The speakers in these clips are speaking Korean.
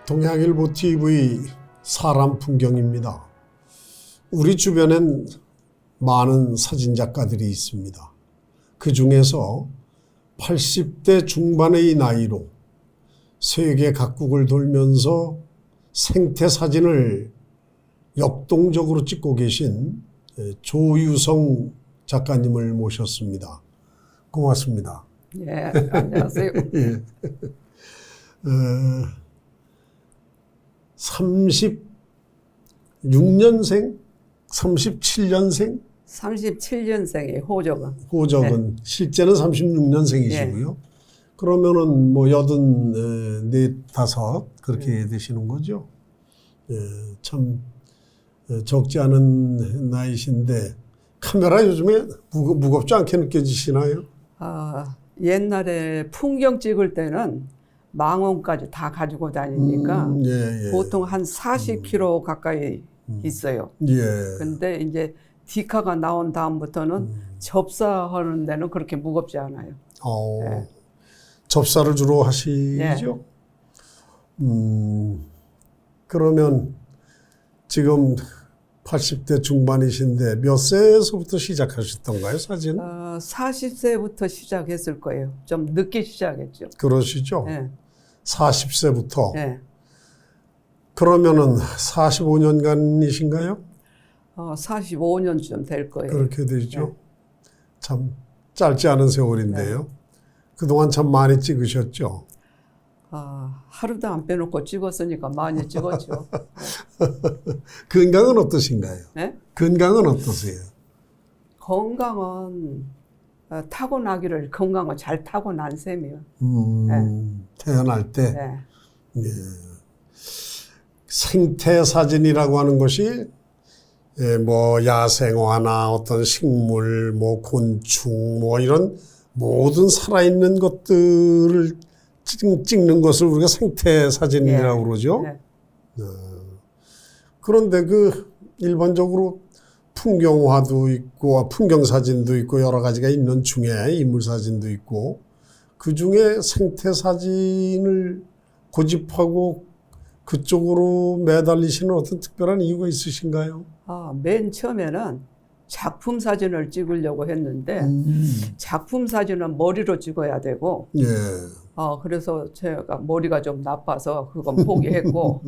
동양일보 TV 사람 풍경입니다. 우리 주변엔 많은 사진작가들이 있습니다. 그 중에서 80대 중반의 나이로 세계 각국을 돌면서 생태 사진을 역동적으로 찍고 계신 조유성 작가님을 모셨습니다. 고맙습니다. 예, 안녕하세요. 예. 36년생? 37년생? 37년생이에요, 호적은. 호적은. 네. 실제는 36년생이시고요. 네. 그러면은 뭐 84, 그렇게 되시는 거죠. 예, 참 적지 않은 나이신데 카메라 요즘에 무겁지 않게 느껴지시나요? 옛날에 풍경 찍을 때는 망원까지 다 가지고 다니니까 예. 보통 한 40km 가까이 있어요. 예. 근데 이제 디카가 나온 다음부터는 접사하는 데는 그렇게 무겁지 않아요. 네. 접사를 주로 하시죠? 그러면 지금 80대 중반이신데 몇 세에서부터 시작하셨던가요, 사진? 40세부터 시작했을 거예요. 좀 늦게 시작했죠. 그러시죠? 네. 40세부터? 네. 그러면은 45년간이신가요? 45년쯤 될 거예요. 그렇게 되죠. 네. 참 짧지 않은 세월인데요. 네. 그동안 참 많이 찍으셨죠? 하루도 안 빼놓고 찍었으니까 많이 찍었죠. 건강은 어떠신가요? 네? 건강은 어떠세요? 건강은 타고나기를 건강은 잘 타고난 셈이에요. 네. 태어날 때? 네. 예. 생태 사진이라고 하는 것이 뭐 야생화나 어떤 식물, 뭐 곤충, 뭐 이런 모든 살아있는 것들을 찍는 것을 우리가 생태 사진이라고 그러죠. 네. 그런데 일반적으로 풍경화도 있고 풍경 사진도 있고 여러 가지가 있는 중에 인물 사진도 있고 그 중에 생태 사진을 고집하고 그쪽으로 매달리시는 어떤 특별한 이유가 있으신가요? 맨 처음에는 작품 사진을 찍으려고 했는데 작품 사진은 머리로 찍어야 되고 예. 그래서 제가 머리가 좀 나빠서 그건 포기했고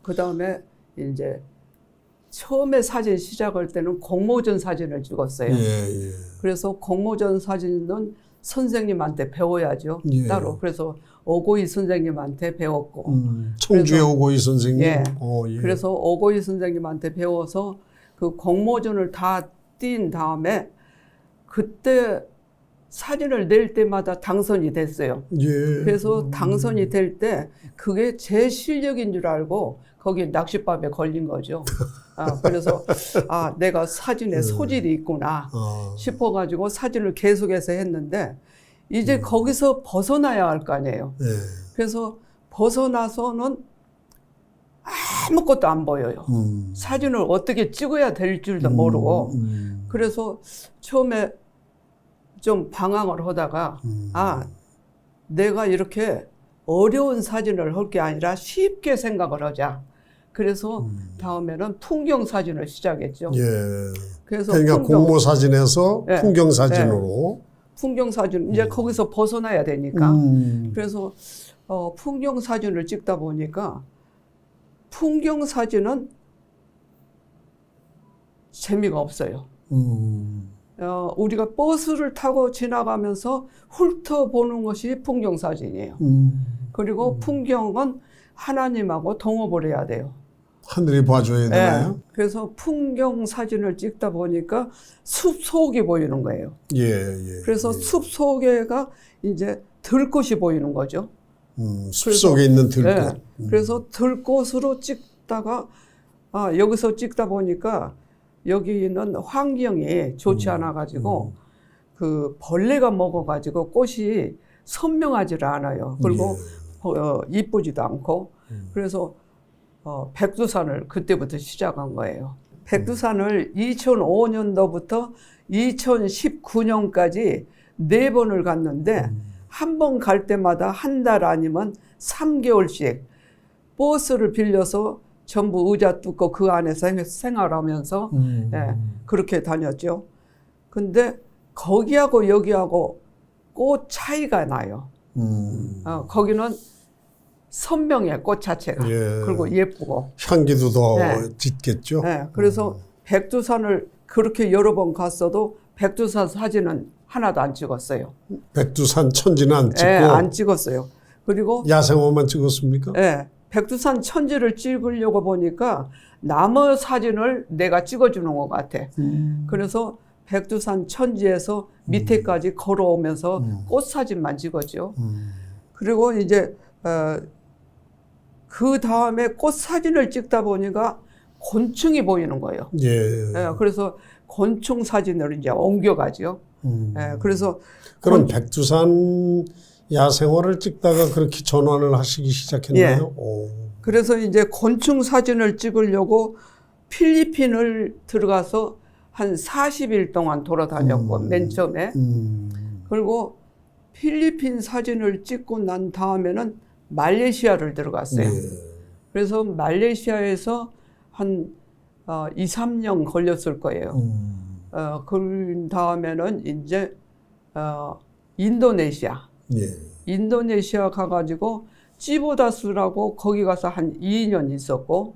그 다음에 이제 처음에 사진 시작할 때는 공모전 사진을 찍었어요. 예. 그래서 공모전 사진은 선생님한테 배워야죠. 예. 따로. 그래서 오고이 선생님한테 배웠고. 청주의 오고이 선생님? 예. 예. 그래서 오고이 선생님한테 배워서 그 공모전을 다 뛴 다음에 그때 사진을 낼 때마다 당선이 됐어요. 예. 그래서 당선이 될 때 그게 제 실력인 줄 알고 거기 낚싯밥에 걸린 거죠. 그래서 내가 사진에 소질이 있구나 싶어가지고 사진을 계속해서 했는데 이제 거기서 벗어나야 할 거 아니에요. 예. 그래서 벗어나서는 아무것도 안 보여요. 사진을 어떻게 찍어야 될 줄도 모르고 그래서 처음에 좀 방황을 하다가 내가 이렇게 어려운 사진을 할 게 아니라 쉽게 생각을 하자. 그래서 다음에는 풍경 사진을 시작했죠. 예. 그래서 그러니까 공모 사진에서 풍경 사진으로. 풍경 사진 이제 거기서 벗어나야 되니까. 그래서 풍경 사진을 찍다 보니까 풍경 사진은 재미가 없어요. 우리가 버스를 타고 지나가면서 훑어보는 것이 풍경 사진이에요. 그리고 풍경은 하나님하고 동업을 해야 돼요. 하늘이 봐줘야 되나요? 예. 그래서 풍경 사진을 찍다 보니까 숲 속이 보이는 거예요. 예. 그래서 숲 속에가 이제 들꽃이 보이는 거죠. 숲 속에 있는 들꽃. 예. 그래서 들꽃으로 찍다가 여기서 찍다 보니까 여기는 환경이 좋지 않아 가지고 그 벌레가 먹어 가지고 꽃이 선명하지를 않아요. 그리고 이쁘지도 않고 그래서 백두산을 그때부터 시작한 거예요. 백두산을 2005년도부터 2019년까지 4번을 갔는데 한 번 갈 때마다 한 달 아니면 3개월씩 버스를 빌려서 전부 의자 뚫고 그 안에서 생활하면서 예, 그렇게 다녔죠. 근데 거기하고 여기하고 꽃 차이가 나요. 거기는 선명해, 꽃 자체가. 예. 그리고 예쁘고. 향기도 더 네. 짙겠죠. 네. 그래서 백두산을 그렇게 여러 번 갔어도 백두산 사진은 하나도 안 찍었어요. 백두산 천지는 안 찍고 네, 안 찍었어요. 그리고 야생화만 찍었습니까? 네, 백두산 천지를 찍으려고 보니까 나무 사진을 내가 찍어주는 것 같아. 그래서 백두산 천지에서 밑에까지 걸어오면서 꽃 사진만 찍었죠. 그리고 이제 그 다음에 꽃 사진을 찍다 보니까 곤충이 보이는 거예요. 예. 예, 그래서 곤충 사진을 이제 옮겨가죠. 예, 그래서 그럼 백두산 야생화를 찍다가 그렇게 전환을 하시기 시작했나요? 예. 오. 그래서 이제 곤충 사진을 찍으려고 필리핀을 들어가서 한 40일 동안 돌아다녔고 맨 처음에 그리고 필리핀 사진을 찍고 난 다음에는 말레이시아를 들어갔어요. 예. 그래서 말레이시아에서 한 2, 3년 걸렸을 거예요. 그 다음에는 이제 인도네시아. 예. 인도네시아 가가지고 찌보다스라고 거기 가서 한 2년 있었고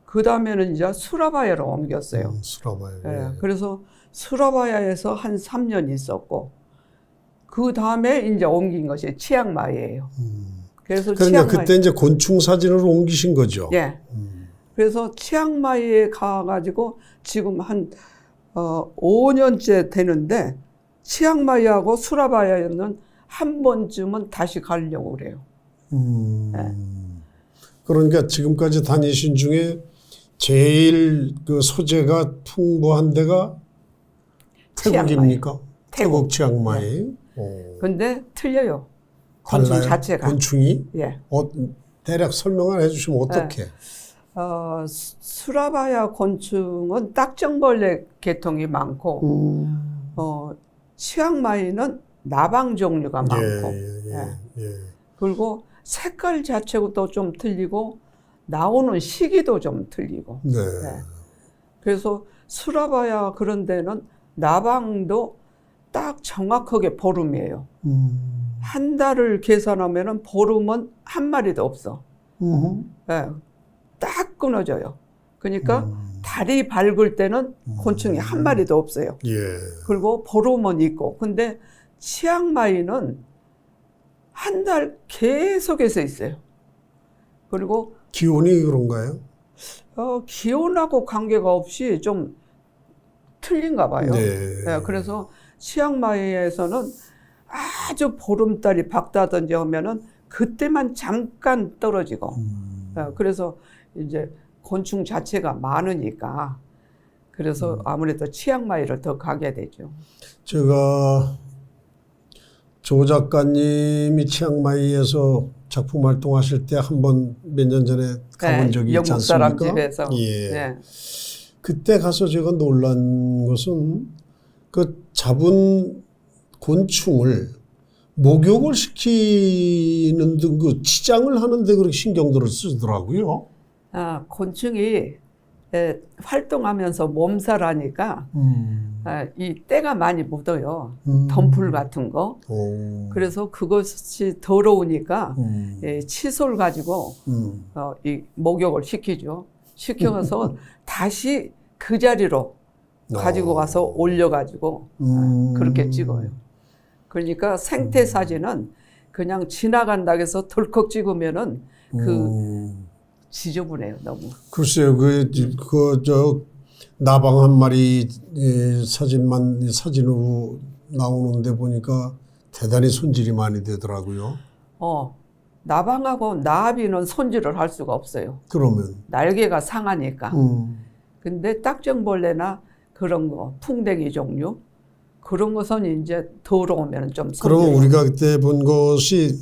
그 다음에는 이제 수라바야로 옮겼어요. 수라바야. 예, 그래서 수라바야에서 한 3년 있었고 그 다음에 이제 옮긴 것이 치앙마이예요. 그래서 그러니까 치앙마이. 그때 이제 곤충 사진을 옮기신 거죠. 예. 그래서 치앙마이에 가가지고 지금 한 5년째 되는데 치앙마이하고 수라바야는 한 번쯤은 다시 가려고 그래요. 예. 그러니까 지금까지 다니신 중에 제일 그 소재가 풍부한 데가 태국입니까? 태국 치앙마이. 근데 틀려요. 곤충 달라요? 자체가. 곤충이? 예. 대략 설명을 해주시면 어떻게? 수라바야 곤충은 딱정벌레 계통이 많고, 치앙마이는 나방 종류가 많고, 그리고 색깔 자체도 좀 틀리고, 나오는 시기도 좀 틀리고. 네. 그래서 수라바야 그런 데는 나방도 딱 정확하게 보름이에요. 한 달을 계산하면은 보름은 한 마리도 없어. 네, 딱 끊어져요. 그러니까 달이 밝을 때는 곤충이 한 마리도 없어요. 예. 그리고 보름은 있고. 근데 치앙마이는 한 달 계속해서 있어요. 그리고 기온이 그런가요? 기온하고 관계가 없이 좀 틀린가 봐요. 네. 네, 그래서 치앙마이에서는 아주 보름달이 밝다든지 하면은 그때만 잠깐 떨어지고, 그래서 이제 곤충 자체가 많으니까, 그래서 아무래도 치앙마이를 더 가게 되죠. 제가 조 작가님이 치앙마이에서 작품 활동하실 때 한 번 몇 년 전에 가본 적이 있지 영국 않습니까? 사람 집에서. 예. 네. 그때 가서 제가 놀란 것은 그 잡은 곤충을 목욕을 시키는 등 그 치장을 하는데 그렇게 신경들을 쓰더라고요. 곤충이 활동하면서 몸살하니까 이 때가 많이 묻어요. 덤풀 같은 거. 그래서 그것이 더러우니까 칫솔 가지고 이 목욕을 시키죠. 시켜서 다시 그 자리로 가지고 와서 올려가지고 그렇게 찍어요. 그러니까 생태 사진은 그냥 지나간다고 해서 덜컥 찍으면은 지저분해요, 너무. 글쎄요, 나방 한 마리 사진으로 나오는데 보니까 대단히 손질이 많이 되더라고요. 나방하고 나비는 손질을 할 수가 없어요. 그러면. 날개가 상하니까. 근데 딱정벌레나 그런 거, 풍뎅이 종류, 그런 것은 이제 더러우면 좀 그러면 우리가 그때 본 것이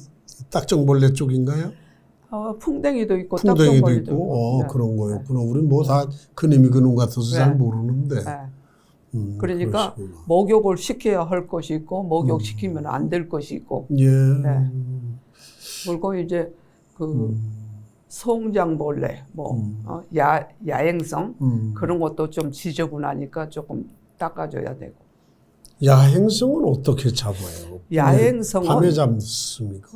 딱정벌레 쪽인가요? 풍뎅이도 있고 풍뎅이도 딱정벌레도 있고, 네. 그런 거였구나. 우리는 뭐 다 그놈이 그놈 같아서 잘 모르는데. 그러니까 그러시구나. 목욕을 시켜야 할 것이 있고 목욕시키면 안 될 것이 있고. 예. 네. 그리고 이제 송장벌레, 야행성 그런 것도 좀 지저분하니까 조금 닦아줘야 되고. 야행성은 어떻게 잡아요? 야행성은 밤에 잡습니까?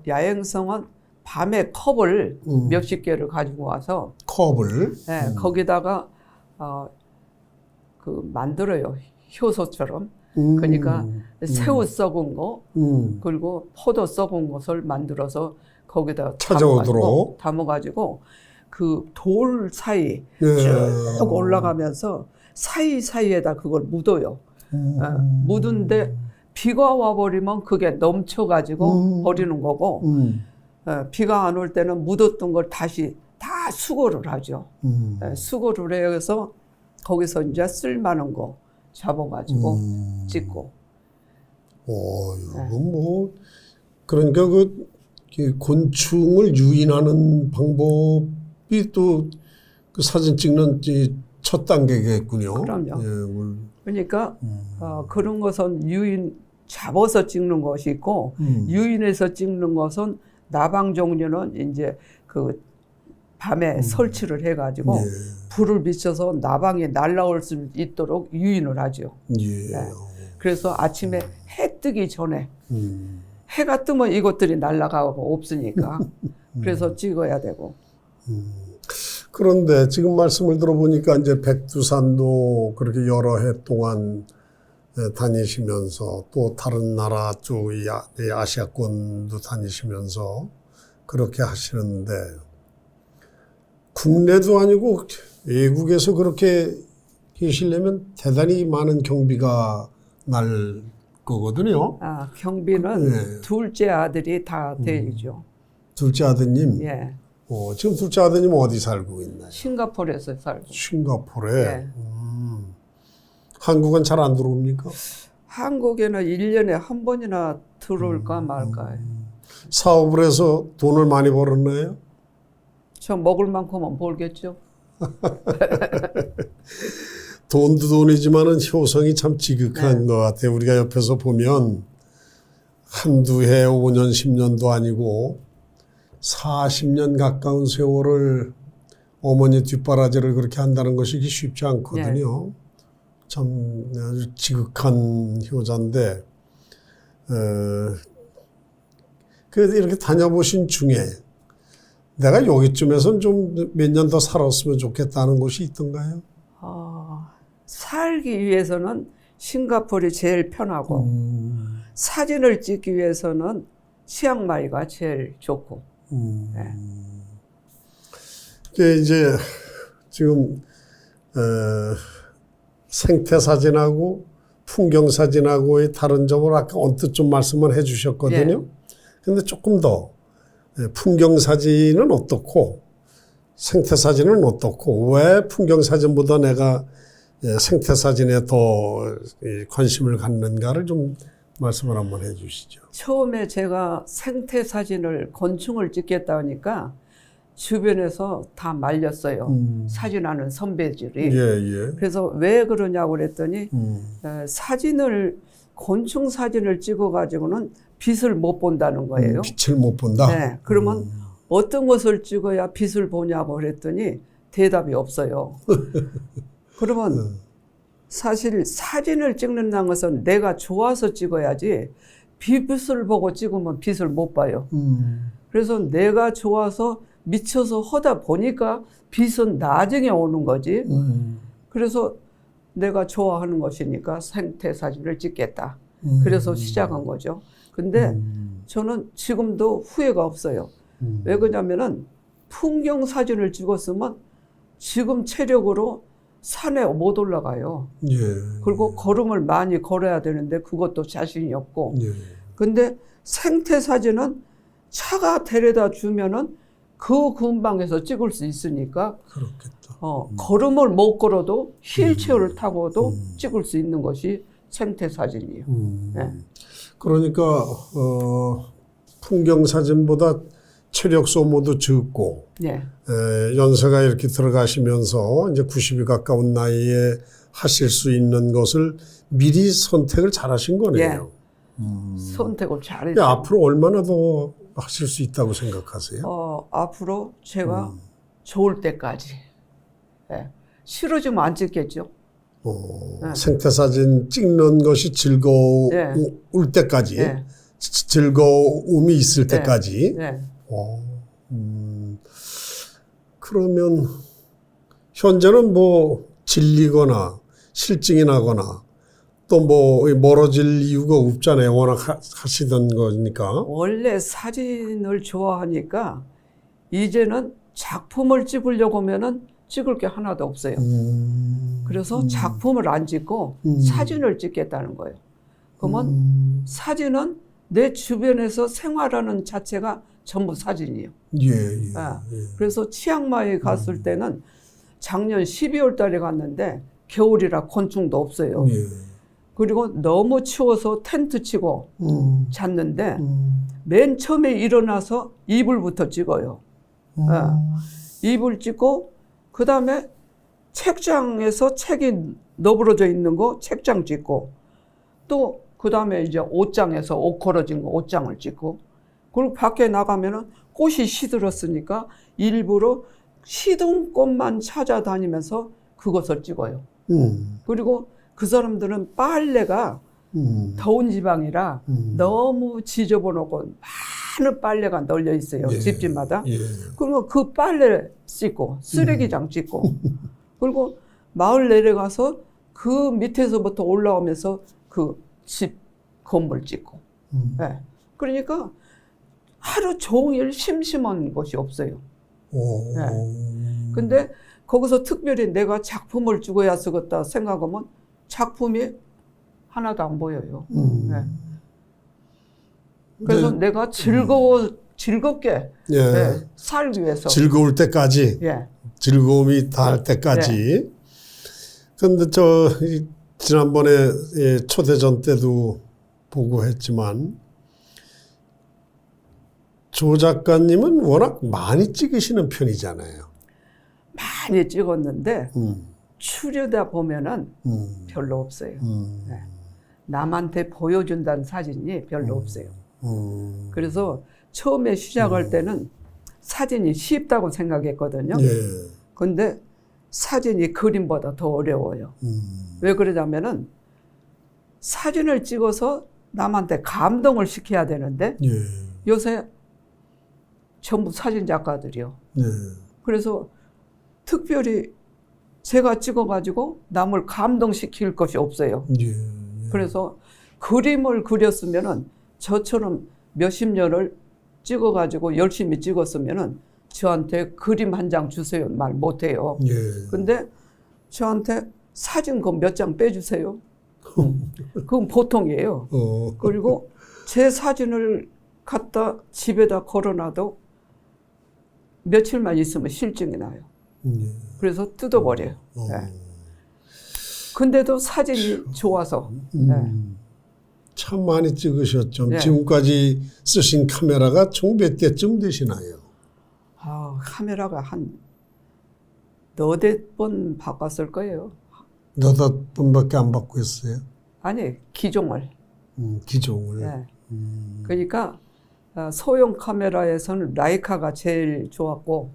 야행성은 밤에 컵을 몇십 개를 가지고 와서 컵을 거기다가 만들어요. 효소처럼. 그러니까 새우 썩은 거 그리고 포도 썩은 것을 만들어서 거기다 찾아오도록 담아가지고 그 돌 사이 예. 쭉 올라가면서 사이사이에다 그걸 묻어요. 묻은데 비가 와버리면 그게 넘쳐가지고 버리는 거고 비가 안 올 때는 묻었던 걸 다시 다 수거를 하죠. 수거를 해서 거기서 이제 쓸만한 거 잡아가지고 찍고. 이건 뭐 그러니까 그 곤충을 유인하는 방법이 또 그 사진 찍는 첫 단계겠군요. 그럼요. 예, 그러니까 그런 것은 잡아서 찍는 것이 있고 유인해서 찍는 것은 나방 종류는 이제 그 밤에 설치를 해가지고 불을 비춰서 나방이 날아올 수 있도록 유인을 하죠. 예. 네. 그래서 아침에 해 뜨기 전에 해가 뜨면 이것들이 날아가고 없으니까 그래서 찍어야 되고. 그런데 지금 말씀을 들어보니까 이제 백두산도 그렇게 여러 해 동안 다니시면서 또 다른 나라 쪽 아시아권도 다니시면서 그렇게 하시는데 국내도 아니고 외국에서 그렇게 계시려면 대단히 많은 경비가 날 거거든요. 경비는 둘째 아들이 다 되죠. 둘째 아드님? 예. 지금 둘째 아드님 어디 살고 있나요? 싱가포르에서 살고. 싱가포르에? 예. 한국은 잘 안 들어옵니까? 한국에는 1년에 한 번이나 들어올까 말까. 사업을 해서 돈을 많이 벌었나요? 저 먹을 만큼은 벌겠죠. 돈도 돈이지만은 효성이 참 지극한 것 같아요. 우리가 옆에서 보면 한두 해, 5년, 10년도 아니고 40년 가까운 세월을 어머니 뒷바라지를 그렇게 한다는 것이 쉽지 않거든요. 참 아주 지극한 효자인데, 그래도 이렇게 다녀보신 중에 내가 여기쯤에선 좀 몇 년 더 살았으면 좋겠다는 곳이 있던가요? 살기 위해서는 싱가포르이 제일 편하고 사진을 찍기 위해서는 치앙마이가 제일 좋고. 이게 이제 지금 생태 사진하고 풍경 사진하고의 다른 점을 아까 언뜻 좀 말씀을 해주셨거든요. 근데 조금 더 풍경 사진은 어떻고 생태 사진은 어떻고 왜 풍경 사진보다 내가 생태 사진에 더 관심을 갖는가를 좀 말씀을 한번 해주시죠. 처음에 제가 생태 사진을 곤충을 찍겠다 하니까 주변에서 다 말렸어요. 사진하는 선배들이. 그래서 왜 그러냐고 그랬더니 곤충 사진을 찍어가지고는 빛을 못 본다는 거예요. 빛을 못 본다? 네. 그러면 어떤 것을 찍어야 빛을 보냐고 그랬더니 대답이 없어요. 그러면 사실 사진을 찍는다는 것은 내가 좋아서 찍어야지 빛을 보고 찍으면 빛을 못 봐요. 그래서 내가 좋아서 미쳐서 하다 보니까 빛은 나중에 오는 거지. 그래서 내가 좋아하는 것이니까 생태 사진을 찍겠다. 그래서 시작한 거죠. 근데 저는 지금도 후회가 없어요. 왜 그러냐면은 풍경 사진을 찍었으면 지금 체력으로 산에 못 올라가요. 예. 그리고 걸음을 많이 걸어야 되는데 그것도 자신이 없고. 예. 근데 생태 사진은 차가 데려다 주면은 그 근방에서 찍을 수 있으니까 그렇겠다. 걸음을 못 걸어도 휠체어를 타고도 찍을 수 있는 것이 생태 사진이에요. 네. 그러니까 풍경 사진보다 체력 소모도 적고 네. 연세가 이렇게 들어가시면서 이제 90이 가까운 나이에 하실 수 있는 것을 미리 선택을 잘하신 거네요. 선택을 잘했어요. 앞으로 얼마나 더 하실 수 있다고 생각하세요? 앞으로 제가 좋을 때까지. 네. 싫어지면 안 찍겠죠. 생태 사진 찍는 것이 즐거울 때까지, 즐거움이 있을 때까지. 네. 그러면 현재는 뭐 질리거나 실증이 나거나 또 뭐 멀어질 이유가 없잖아요. 워낙 하시던 거니까. 원래 사진을 좋아하니까 이제는 작품을 찍으려고 하면은 찍을 게 하나도 없어요. 그래서 작품을 안 찍고 사진을 찍겠다는 거예요. 그러면 사진은 내 주변에서 생활하는 자체가 전부 사진이에요. 그래서 치앙마이 갔을 때는 작년 12월 달에 갔는데 겨울이라 곤충도 없어요. 그리고 너무 추워서 텐트 치고 잤는데 맨 처음에 일어나서 이불부터 찍어요. 이불 찍고 그 다음에 책장에서 책이 너부러져 있는 거 책장 찍고 또 그 다음에 이제 옷장에서 옷 걸어진 거 옷장을 찍고 그리고 밖에 나가면은 꽃이 시들었으니까 일부러 시든 꽃만 찾아다니면서 그것을 찍어요. 그리고 그 사람들은 빨래가 더운 지방이라 너무 지저분하고 많은 빨래가 널려 있어요. 집집마다. 그러면 그 빨래 찍고 쓰레기장 찍고 그리고 마을 내려가서 그 밑에서부터 올라오면서 그 집 건물 찍고. 그러니까 하루 종일 심심한 것이 없어요. 근데 거기서 특별히 내가 작품을 찍어야 쓰겠다 생각하면 작품이 하나도 안 보여요. 그래서 내가 즐겁게 살기 위해서. 즐거울 때까지. 즐거움이 닿을 때까지. 근데 지난번에 초대전 때도 보고 했지만 조 작가님은 워낙 많이 찍으시는 편이잖아요. 많이 찍었는데 추려다 보면은 별로 없어요. 남한테 보여준다는 사진이 별로 없어요. 그래서 처음에 시작할 때는 사진이 쉽다고 생각했거든요. 근데 사진이 그림보다 더 어려워요. 왜 그러냐면은 사진을 찍어서 남한테 감동을 시켜야 되는데 요새 전부 사진 작가들이요. 그래서 특별히 제가 찍어가지고 남을 감동시킬 것이 없어요. 그래서 그림을 그렸으면은 저처럼 몇십 년을 찍어가지고 열심히 찍었으면은 저한테 그림 한 장 주세요 말 못해요. 근데 저한테 사진 그 몇 장 빼주세요. 그건 보통이에요. 그리고 제 사진을 갖다 집에다 걸어놔도 며칠만 있으면 실증이 나요. 그래서 뜯어버려요. 근데도 사진이 좋아서. 참 많이 찍으셨죠. 지금까지 쓰신 카메라가 총 몇 대쯤 되시나요? 카메라가 한 너댓 번 바꿨을 거예요. 너댓 번밖에 안 바꾸었어요? 아니, 기종을. 기종을. 그러니까 소형 카메라에서는 라이카가 제일 좋았고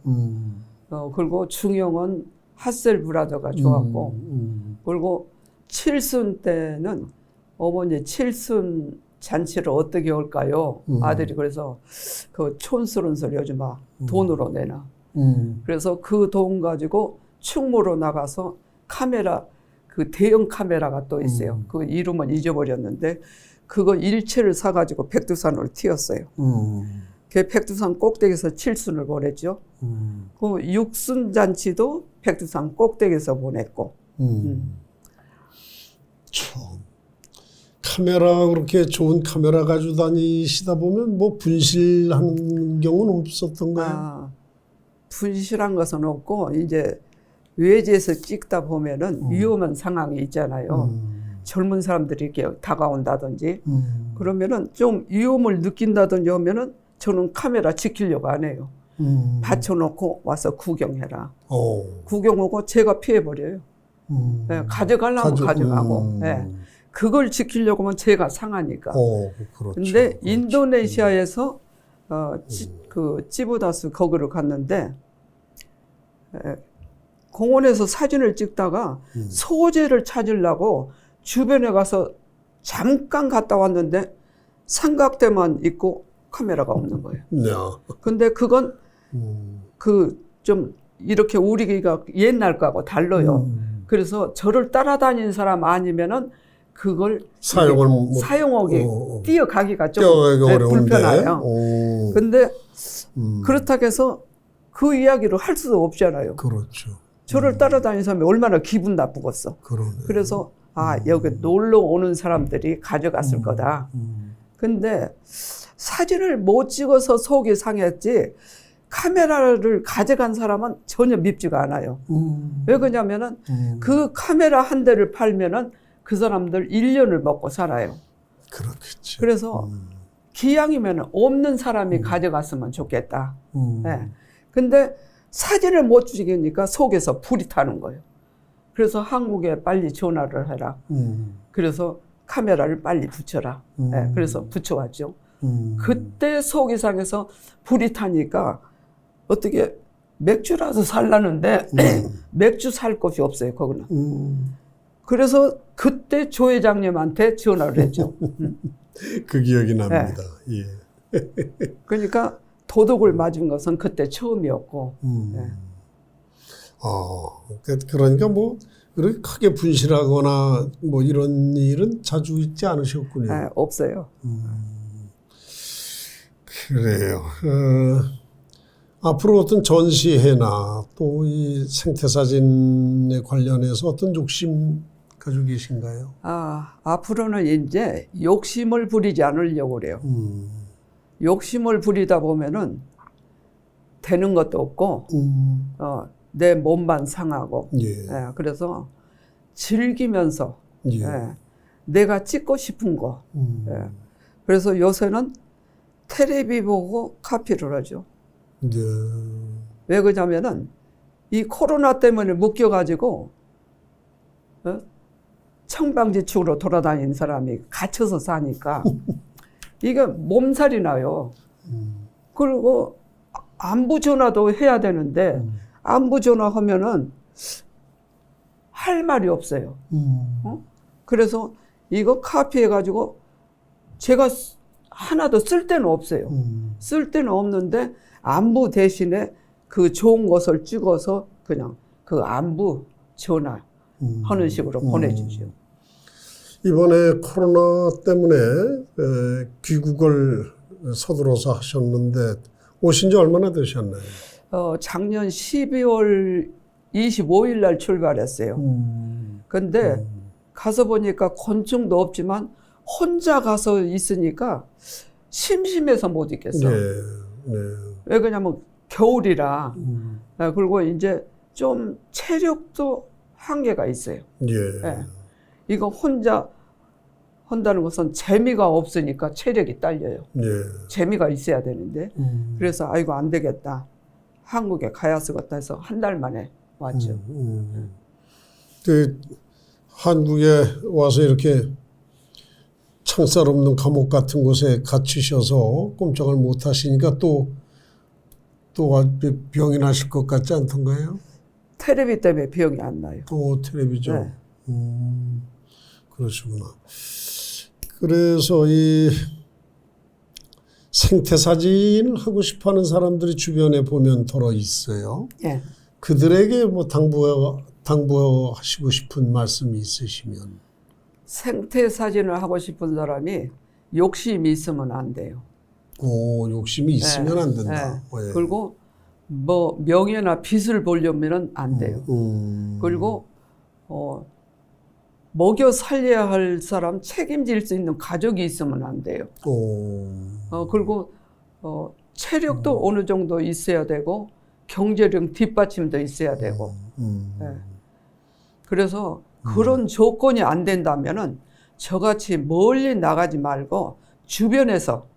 그리고 중형은 하셀브라더가 좋았고 그리고 칠순 때는 어머니 칠순 잔치를 어떻게 할까요? 아들이 그래서 그 촌스러운 소리 요즘 막 돈으로 내나. 그래서 그 돈 가지고 충무로 나가서 카메라 그 대형 카메라가 또 있어요. 그 이름은 잊어버렸는데 그거 일체를 사가지고 백두산으로 튀었어요. 그 백두산 꼭대기에서 칠순을 보냈죠. 그 육순잔치도 백두산 꼭대기에서 보냈고. 참. 카메라 그렇게 좋은 카메라 가지고 다니시다 보면 뭐 분실하는 경우는 없었던가요? 아, 분실한 것은 없고 이제 외지에서 찍다 보면은 위험한 상황이 있잖아요. 젊은 사람들이 이렇게 다가온다든지 그러면은 좀 위험을 느낀다든지 하면은 저는 카메라 지키려고 안 해요. 받쳐놓고 와서 구경해라. 구경하고 제가 피해버려요. 네, 가져가려면 가져가고. 네. 그걸 지키려고 하면 제가 상하니까. 그렇죠. 근데 인도네시아에서 그 찌부다스 거기를 갔는데 공원에서 사진을 찍다가 소재를 찾으려고 주변에 가서 잠깐 갔다 왔는데 삼각대만 있고 카메라가 없는 거예요. 네. 근데 그건 그 좀 이렇게 우리가 옛날 거하고 달라요. 그래서 저를 따라다니는 사람 아니면은 그걸 사용하기 뛰어가기가 좀 불편해요. 근데 그렇다고 해서 그 이야기를 할 수도 없잖아요. 그렇죠. 저를 따라다니는 사람이 얼마나 기분 나쁘겠어. 그래서 여기 놀러 오는 사람들이 가져갔을 거다. 근데 사진을 못 찍어서 속이 상했지 카메라를 가져간 사람은 전혀 밉지가 않아요. 왜 그러냐면은 그 카메라 한 대를 팔면은 그 사람들 1년을 먹고 살아요. 그렇겠죠. 그래서 기왕이면 없는 사람이 가져갔으면 좋겠다. 네. 근데 사진을 못 찍으니까 속에서 불이 타는 거예요. 그래서 한국에 빨리 전화를 해라. 그래서 카메라를 빨리 붙여라. 네. 그래서 붙여왔죠. 그때 속이 상해서 불이 타니까 어떻게 맥주라도 살라는데 맥주 살 곳이 없어요, 거기는. 그래서 그때 조 회장님한테 전화를 했죠. 그 기억이 납니다. 네. 예. 그러니까 도둑을 맞은 것은 그때 처음이었고. 네. 그러니까 뭐 그렇게 크게 분실하거나 뭐 이런 일은 자주 있지 않으셨군요. 네, 없어요. 그래요. 앞으로 어떤 전시회나 또 이 생태사진에 관련해서 어떤 욕심 가지고 계신가요? 앞으로는 이제 욕심을 부리지 않으려고 그래요. 욕심을 부리다 보면은 되는 것도 없고, 내 몸만 상하고. 예. 그래서 즐기면서, 예. 내가 찍고 싶은 거. 그래서 요새는 텔레비 보고 카피를 하죠. 네. 왜 그러냐면은 이 코로나 때문에 묶여가지고 청방지축으로 돌아다니는 사람이 갇혀서 사니까 이게 몸살이 나요. 그리고 안부 전화도 해야 되는데 안부 전화하면은 할 말이 없어요. 그래서 이거 카피해가지고 제가 하나도 쓸 데는 없어요. 쓸 데는 없는데 안부 대신에 그 좋은 것을 찍어서 그냥 그 안부 전화하는 식으로 보내주죠. 이번에 코로나 때문에 귀국을 서둘러서 하셨는데 오신 지 얼마나 되셨나요? 작년 12월 25일 날 출발했어요. 근데 가서 보니까 곤충도 없지만 혼자 가서 있으니까 심심해서 못 있겠어. 네. 네. 왜 그러냐면 겨울이라. 그리고 이제 좀 체력도 한계가 있어요. 예. 네. 이거 혼자 한다는 것은 재미가 없으니까 체력이 딸려요. 예. 재미가 있어야 되는데. 그래서 아이고 안 되겠다. 한국에 가야 쓰겠다 해서 한 달 만에 왔죠. 그 한국에 와서 이렇게 창살 없는 감옥 같은 곳에 갇히셔서 꼼짝을 못 하시니까 또 병이 나실 것 같지 않던가요? 텔레비 때문에 병이 안 나요. 텔레비죠. 네. 그러시구나. 그래서 이 생태사진을 하고 싶어하는 사람들이 주변에 보면 더러 있어요. 예. 그들에게 뭐 당부하시고 싶은 말씀이 있으시면. 생태 사진을 하고 싶은 사람이 욕심이 있으면 안 돼요. 욕심이 있으면 안 된다. 예. 그리고 뭐 명예나 빚을 보려면은 안 돼요. 그리고 먹여 살려야 할 사람, 책임질 수 있는 가족이 있으면 안 돼요. 그리고 체력도 어느 정도 있어야 되고 경제력 뒷받침도 있어야 되고. 예. 그래서 그런 조건이 안 된다면은 저같이 멀리 나가지 말고 주변에서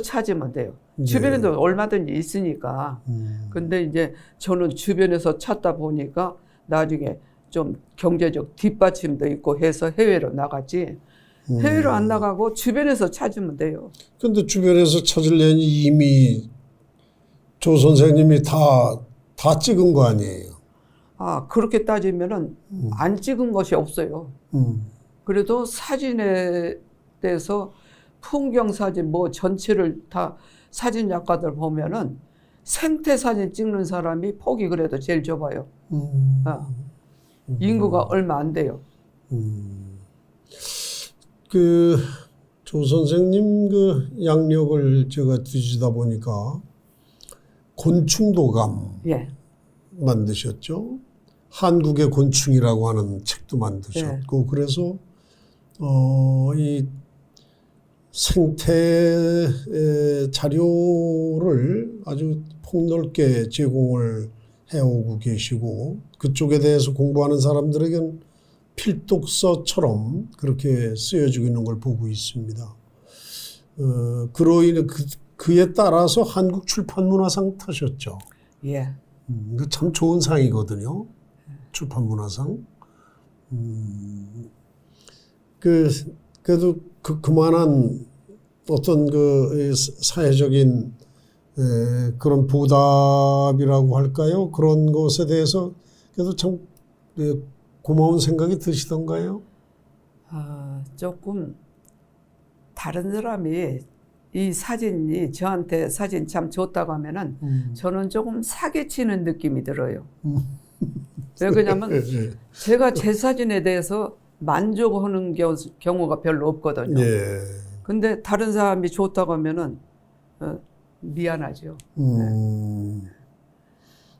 찾으면 돼요. 주변에도 얼마든지 있으니까. 근데 이제 저는 주변에서 찾다 보니까 나중에 좀 경제적 뒷받침도 있고 해서 해외로 나갔지. 해외로 안 나가고 주변에서 찾으면 돼요. 근데 주변에서 찾으려니 이미 조 선생님이 다 찍은 거 아니에요? 아, 그렇게 따지면은 안 찍은 것이 없어요. 그래도 사진에 대해서 풍경 사진 뭐 전체를 다 사진 작가들 보면은 생태 사진 찍는 사람이 폭이 그래도 제일 좁아요. 인구가 얼마 안 돼요. 그 조 선생님 그 양력을 제가 뒤지다 보니까 곤충도감 예. 만드셨죠. 한국의 곤충이라고 하는 책도 만드셨고 그래서 이 생태 자료를 아주 폭넓게 제공을 해오고 계시고 그쪽에 대해서 공부하는 사람들에게는 필독서처럼 그렇게 쓰여지고 있는 걸 보고 있습니다. 그로 인해 그에 따라서 한국 출판문화상 타셨죠. 예. 그 참 좋은 상이거든요. 출판문화상. 그래도 그만한 어떤 그 사회적인 그런 보답이라고 할까요? 그런 것에 대해서 그래도 참 고마운 생각이 드시던가요? 조금 다른 사람이 이 사진이 저한테 사진 참 좋다고 하면은 저는 조금 사기치는 느낌이 들어요. 왜 그러냐면 제가 제 사진에 대해서 만족하는 경우가 별로 없거든요. 예. 근데 다른 사람이 좋다고 하면은 미안하죠.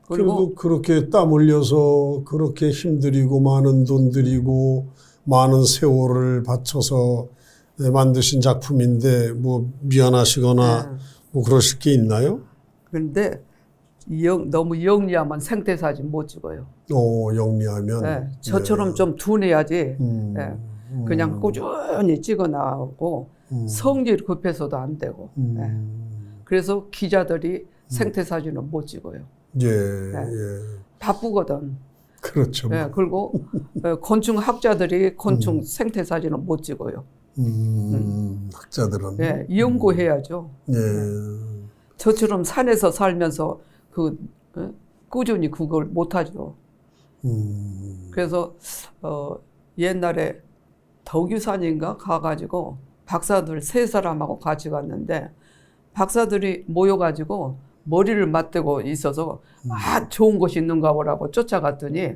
그리고 그렇게 땀 흘려서 그렇게 힘들이고 많은 돈 들이고 많은 세월을 바쳐서 만드신 작품인데 뭐 미안하시거나 뭐 그러실 게 있나요? 그런데 너무 영리하면 생태 사진 못 찍어요. 영리하면. 네, 저처럼 좀 둔해야지. 네, 그냥 꾸준히 찍어 나오고 성질 급해서도 안 되고. 네. 그래서 기자들이 생태 사진은 못 찍어요. 예, 네. 예. 바쁘거든. 그렇죠. 네, 그리고 곤충 학자들이 곤충 생태 사진은 못 찍어요. 학자들은. 네, 연구해야죠. 예. 저처럼 산에서 살면서 꾸준히 그걸 못하죠. 그래서 옛날에 덕유산인가 가가지고 박사들 3사람하고 같이 갔는데 박사들이 모여가지고 머리를 맞대고 있어서 좋은 곳이 있는가 보라고 쫓아갔더니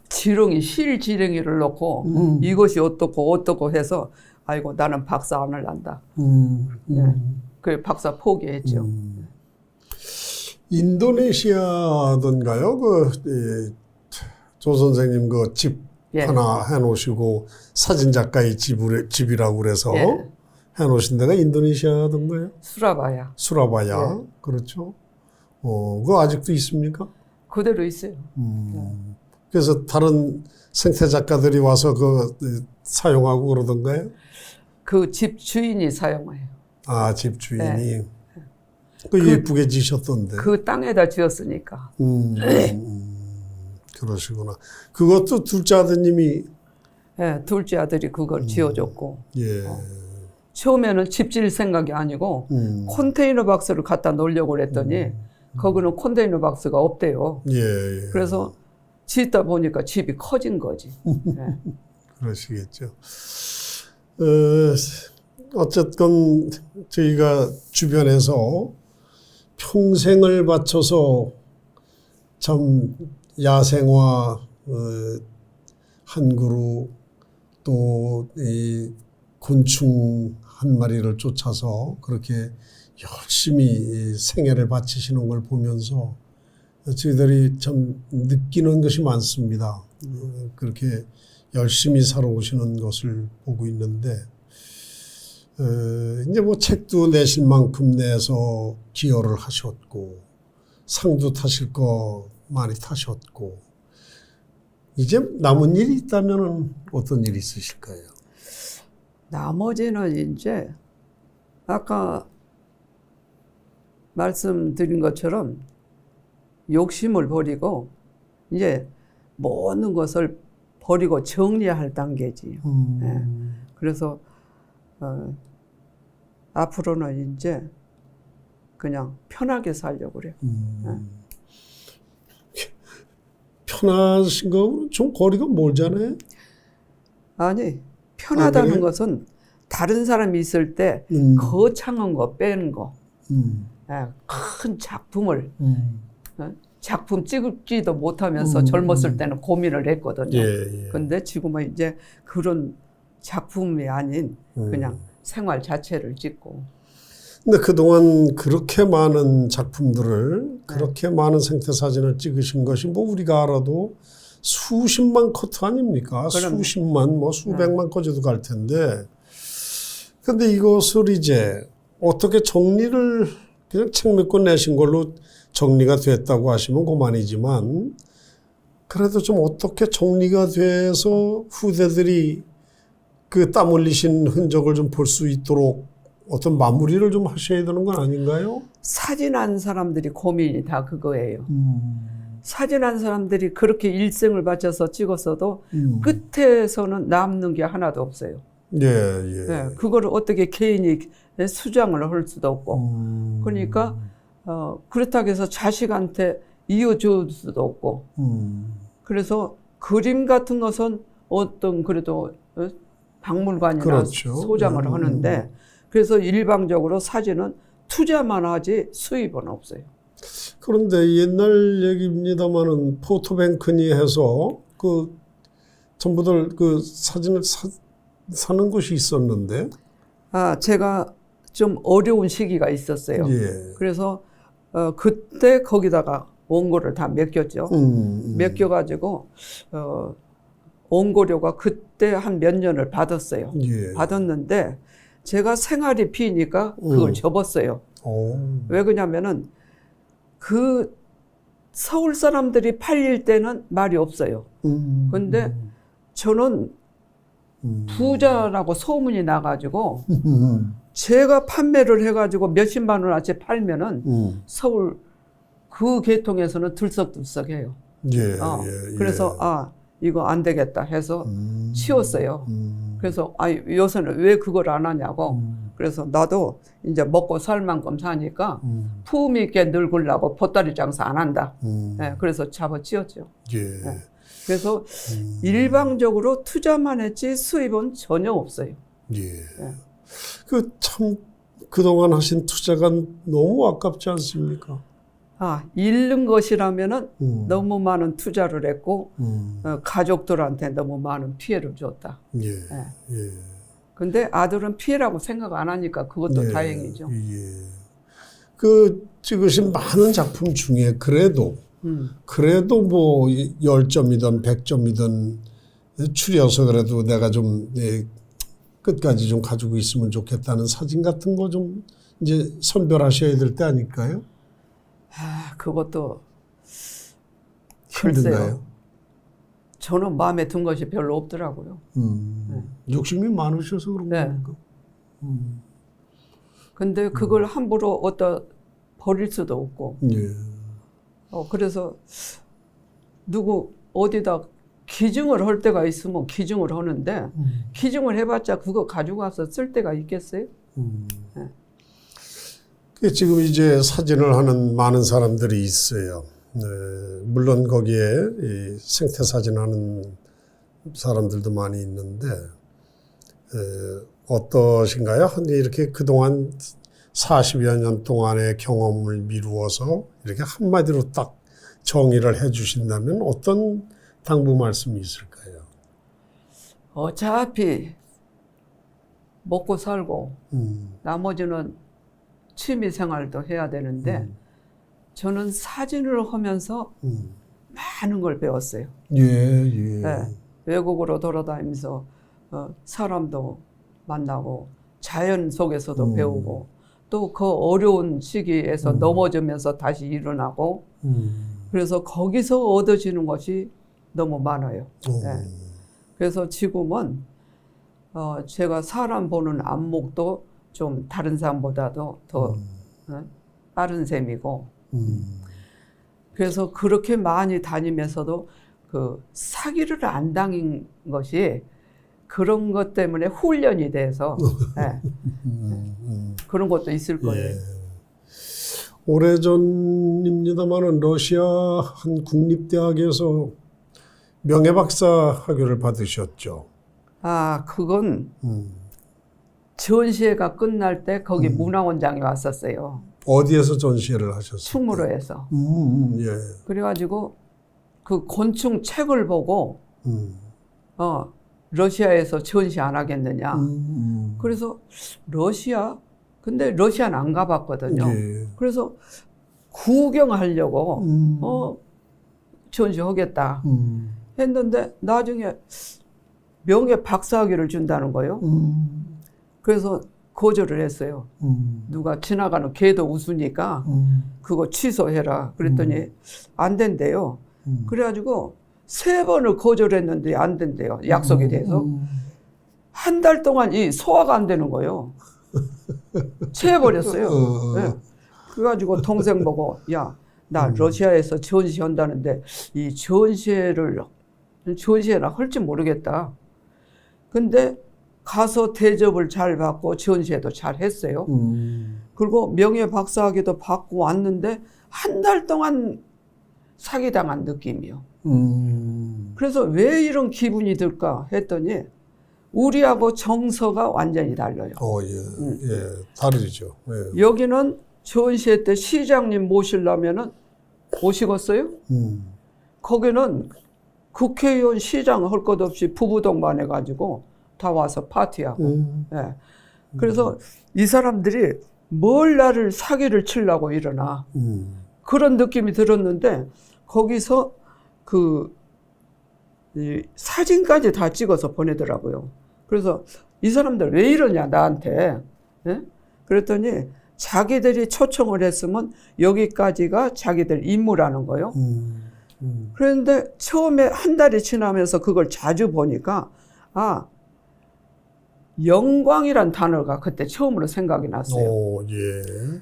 지렁이 실지렁이를 놓고 이것이 어떻고 해서 아이고 나는 박사 안 할란다. 네. 그래 박사 포기했죠. 인도네시아던가요? 조 선생님 그 집 하나 해놓으시고 사진 작가의 집이라고 그래서 해놓으신 데가 인도네시아던가요? 수라바야. 수라바야. 그렇죠. 그거 아직도 있습니까? 그대로 있어요. 그래서 다른 생태 작가들이 와서 사용하고 그러던가요? 그 집 주인이 사용해요. 아, 집 주인이. 예쁘게 지셨던데. 그 땅에다 지었으니까. 그러시구나. 그것도 둘째 아드님이. 네, 둘째 아들이 그걸 지어줬고. 예. 처음에는 집 지을 생각이 아니고 컨테이너 박스를 갖다 놓으려고 그랬더니 거기는 컨테이너 박스가 없대요. 예. 그래서 짓다 보니까 집이 커진 거지. 네. 그러시겠죠. 어쨌건 저희가 주변에서 평생을 바쳐서 참 야생화 한 그루 또 이 곤충 한 마리를 쫓아서 그렇게 열심히 생애를 바치시는 걸 보면서 저희들이 참 느끼는 것이 많습니다. 그렇게 열심히 살아오시는 것을 보고 있는데, 이제 뭐 책도 내실 만큼 내서 기여를 하셨고, 상도 타실 거 많이 타셨고, 이제 남은 일이 있다면 어떤 일이 있으실까요? 나머지는 이제 아까 말씀드린 것처럼 욕심을 버리고 이제 모든 것을 버리고 정리할 단계지요. 예. 그래서 앞으로는 이제 그냥 편하게 살려고 그래요. 편하신 거 좀 거리가 멀잖아요. 아니, 편하다는 그래요? 것은 다른 사람이 있을 때 거창한 거 빼는 거. 예, 큰 작품을 작품 찍지도 못하면서 젊었을 때는 고민을 했거든요. 예, 예. 근데 지금은 이제 그런 작품이 아닌 그냥 생활 자체를 찍고. 근데 그동안 그렇게 많은 작품들을, 그렇게 많은 생태 사진을 찍으신 것이 뭐 우리가 알아도 수십만 컷 아닙니까? 그럼요. 수십만, 뭐 수백만 컷에도 갈 텐데. 근데 이것을 이제 어떻게 정리를 그냥 책 몇 권 내신 걸로 정리가 됐다고 하시면 그만이지만, 그래도 좀 어떻게 정리가 돼서 후대들이 그 땀 흘리신 흔적을 좀 볼 수 있도록 어떤 마무리를 좀 하셔야 되는 건 아닌가요? 사진한 사람들이 고민이 다 그거예요. 사진한 사람들이 그렇게 일생을 바쳐서 찍었어도 끝에서는 남는 게 하나도 없어요. 예, 예. 네, 그거를 어떻게 개인이 수정을 할 수도 없고. 그러니까 그렇다고 해서 자식한테 이어줄 수도 없고. 그래서 그림 같은 것은 어떤 그래도 박물관이나 그렇죠. 소장을 하는데, 그래서 일방적으로 사진은 투자만 하지 수입은 없어요. 그런데 옛날 얘기입니다만은 포토뱅크니 해서 그 전부들 그 사진을 사는 곳이 있었는데. 제가 좀 어려운 시기가 있었어요. 예. 그래서 그때 거기다가 원고를 다 맡겼죠. 맡겨가지고 원고료가 그때 한 몇 년을 받았어요. 예. 받았는데 제가 생활이 비니까 그걸 접었어요. 오. 왜 그러냐면은 그 서울 사람들이 팔릴 때는 말이 없어요. 근데 저는 부자라고 소문이 나가지고 제가 판매를 해가지고 몇십만 원어치 팔면은 서울 그 계통에서는 들썩들썩해요. 예, 예, 그래서 이거 안 되겠다 해서 치웠어요. 그래서 요새는 왜 그걸 안 하냐고. 그래서 나도 이제 먹고 살 만큼 사니까 품 있게 늙으려고 보따리 장사 안 한다. 네, 그래서 잡아치웠죠. 예. 네. 그래서 일방적으로 투자만 했지 수입은 전혀 없어요. 예. 네. 그 참 그동안 하신 투자가 너무 아깝지 않습니까? 잃는 것이라면은 너무 많은 투자를 했고 가족들한테 너무 많은 피해를 줬다. 예. 네. 예. 근데 아들은 피해라고 생각 안 하니까 그것도 다행이죠. 예. 그 찍으신 많은 작품 중에 그래도 뭐 10점이든 100점이든 추려서 그래도 내가 좀 끝까지 좀 가지고 있으면 좋겠다는 사진 같은 거 좀 이제 선별하셔야 될 때 아닐까요? 그것도 힘든가요? 글쎄요. 저는 마음에 든 것이 별로 없더라고요. 욕심이 많으셔서 그런 네. 겁니까? 근데 그걸 함부로 버릴 수도 없고. 예. 그래서 누구 어디다 기증을 할 때가 있으면 기증을 하는데 기증을 해봤자 그거 가지고 와서 쓸 데가 있겠어요? 네. 지금 이제 사진을 하는 많은 사람들이 있어요. 네, 물론 거기에 이 생태 사진하는 사람들도 많이 있는데 어떠신가요? 이렇게 그동안 40여 년 동안의 경험을 미루어서 이렇게 한마디로 딱 정의를 해 주신다면 어떤 당부 말씀이 있을까요? 어차피 먹고 살고 나머지는 취미 생활도 해야 되는데 저는 사진을 하면서 많은 걸 배웠어요. 예. 네, 외국으로 돌아다니면서 사람도 만나고 자연 속에서도 배우고 또 그 어려운 시기에서 넘어지면서 다시 일어나고 그래서 거기서 얻어지는 것이 너무 많아요. 네. 그래서 지금은 제가 사람 보는 안목도 좀 다른 사람보다도 더 빠른 셈이고 그래서 그렇게 많이 다니면서도 그 사기를 안 당한 것이 그런 것 때문에 훈련이 돼서 네. 그런 것도 있을 거예요. 예. 오래전입니다만은 러시아 한 국립대학에서 명예박사 학위를 받으셨죠. 아, 그건 전시회가 끝날 때 거기 문화원장이 왔었어요. 어디에서 전시회를 하셨어요? 충무로에서. 예. 그래가지고 그 곤충 책을 보고 러시아에서 전시 안 하겠느냐. 그래서 러시아? 근데 러시아는 안 가봤거든요. 예. 그래서 구경하려고 전시하겠다 했는데 나중에 명예 박사학위를 준다는 거예요. 그래서 거절을 했어요. 누가 지나가는 개도 웃으니까 그거 취소해라. 그랬더니 안 된대요. 그래가지고 3번을 거절했는데 안 된대요. 약속이 돼서. 한 달 동안 이 소화가 안 되는 거예요. 체해버렸어요. 네. 그래가지고 동생 보고 야, 나 러시아에서 전시한다는데 이 전시회나 할지 모르겠다. 근데 가서 대접을 잘 받고 전시회도 잘 했어요. 그리고 명예 박사학위도 받고 왔는데 한 달 동안 사기당한 느낌이요. 그래서 왜 이런 기분이 들까 했더니 우리하고 정서가 완전히 달라요. 예, 다르죠. 예. 여기는 전시회 때 시장님 모시려면은 모시겠어요? 거기는 국회의원 시장 할 것 없이 부부동반 해가지고 다 와서 파티하고. 예. 그래서 이 사람들이 뭘 나를 사기를 치려고 이러나 그런 느낌이 들었는데 거기서 이 사진까지 다 찍어서 보내더라고요. 그래서 이 사람들 왜 이러냐 나한테. 예? 그랬더니 자기들이 초청을 했으면 여기까지가 자기들 임무라는 거예요. 그런데 처음에 한 달이 지나면서 그걸 자주 보니까 영광이란 단어가 그때 처음으로 생각이 났어요. 예.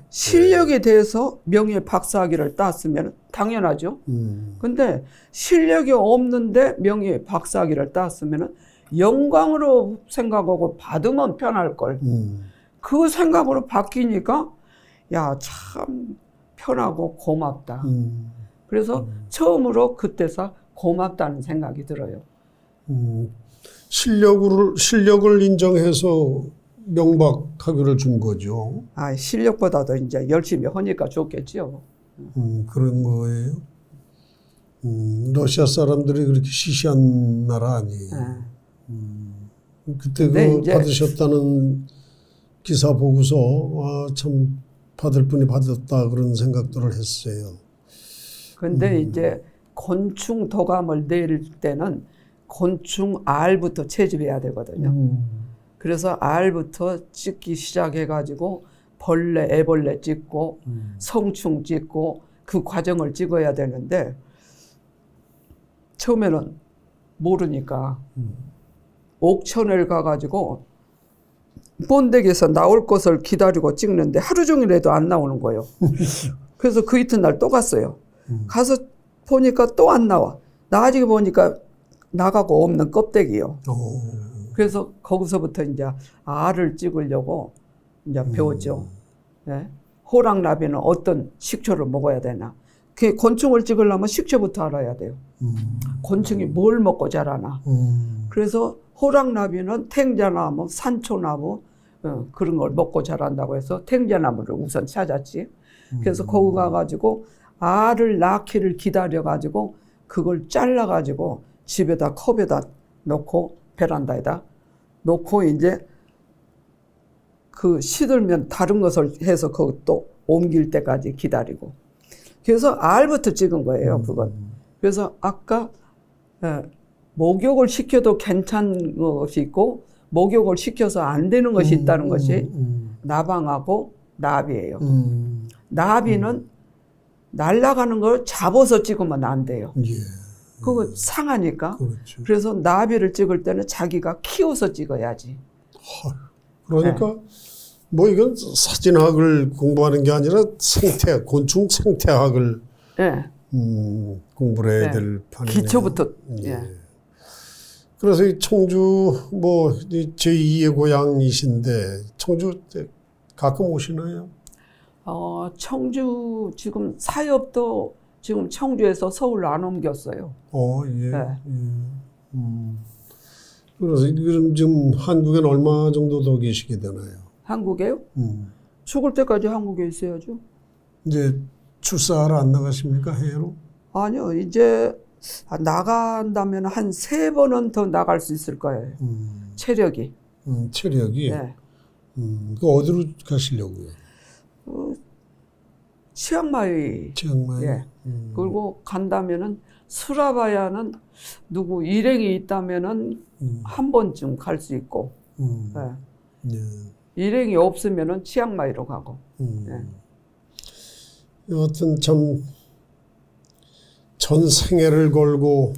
실력에 대해서 명예 박사학위를 땄으면 당연하죠. 근데 실력이 없는데 명예 박사학위를 땄으면 영광으로 생각하고 받으면 편할 걸. 그 생각으로 바뀌니까 야, 참 편하고 고맙다. 그래서 처음으로 그때서 고맙다는 생각이 들어요. 실력을 인정해서 명박 학위를 준 거죠. 실력보다도 이제 열심히 하니까 좋겠죠. 그런 거예요. 러시아 사람들이 그렇게 시시한 나라 아니에요. 그때 그 받으셨다는 기사 보고서 참 받을 분이 받았다 그런 생각들을 했어요. 근데 이제 곤충 도감을 낼 때는 곤충 알부터 채집해야 되거든요. 그래서 알부터 찍기 시작해가지고 벌레, 애벌레 찍고 성충 찍고 그 과정을 찍어야 되는데 처음에는 모르니까 옥천을 가가지고 본댁에서 나올 것을 기다리고 찍는데 하루 종일 해도 안 나오는 거예요. 그래서 그 이튿날 또 갔어요. 가서 보니까 또 안 나와. 나중에 보니까 나가고 없는 껍데기요. 그래서 거기서부터 이제 알을 찍으려고 이제 배웠죠. 네? 호랑나비는 어떤 식초를 먹어야 되나. 그 곤충을 찍으려면 식초부터 알아야 돼요. 곤충이 뭘 먹고 자라나. 그래서 호랑나비는 탱자나무, 산초나무 그런 걸 먹고 자란다고 해서 탱자나무를 우선 찾았지. 그래서 거기 가가지고 알을 낳기를 기다려가지고 그걸 잘라가지고 집에다 컵에다 놓고 베란다에다 놓고 이제 그 시들면 다른 것을 해서 그것도 옮길 때까지 기다리고. 그래서 알부터 찍은 거예요, 그건. 그래서 아까 목욕을 시켜도 괜찮은 것이 있고 목욕을 시켜서 안 되는 것이 있다는 것이 나방하고 나비예요. 나비는 날아가는 걸 잡아서 찍으면 안 돼요. 예. 그거 상하니까. 그렇죠. 그래서 나비를 찍을 때는 자기가 키워서 찍어야지. 그러니까 뭐 이건 사진학을 공부하는 게 아니라 곤충 생태학을 예. 공부를 해야 될 판이네요. 기초부터. 예. 그래서 이 청주 뭐 제2의 고향이신데 청주 가끔 오시나요? 청주 지금 사업도 지금 청주에서 서울로 안 옮겼어요. 예. 네. 그래서 그럼 지금 한국엔 얼마 정도 더 계시게 되나요? 한국에요? 죽을 때까지 한국에 있어야죠. 이제 출사하러 안 나가십니까, 해외로? 아니요, 이제 나간다면 한 3번은 더 나갈 수 있을 거예요. 체력이. 체력이? 네. 그 어디로 가시려고요? 치앙마이. 치앙마이? 예. 그리고 간다면은 수라바야는 누구 일행이 있다면은 한 번쯤 갈 수 있고. 예. 네. 일행이 없으면은 치앙마이로 가고. 예. 여하튼 참 전 생애를 걸고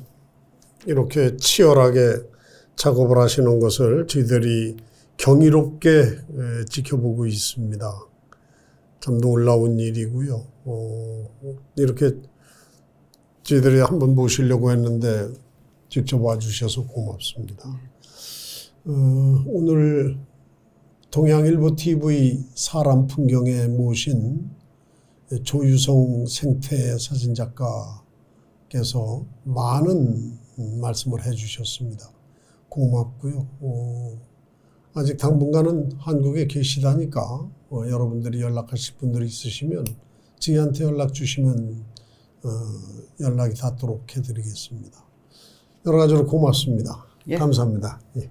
이렇게 치열하게 작업을 하시는 것을 저희들이 경이롭게 지켜보고 있습니다. 참 놀라운 일이고요. 이렇게 저희들이 한번 모시려고 했는데 직접 와주셔서 고맙습니다. 오늘 동양일보 TV 사람 풍경에 모신 조유성 생태 사진작가께서 많은 말씀을 해주셨습니다. 고맙고요. 아직 당분간은 한국에 계시다니까 여러분들이 연락하실 분들이 있으시면 저희한테 연락 주시면 연락이 닿도록 해드리겠습니다. 여러 가지로 고맙습니다. 예. 감사합니다. 예.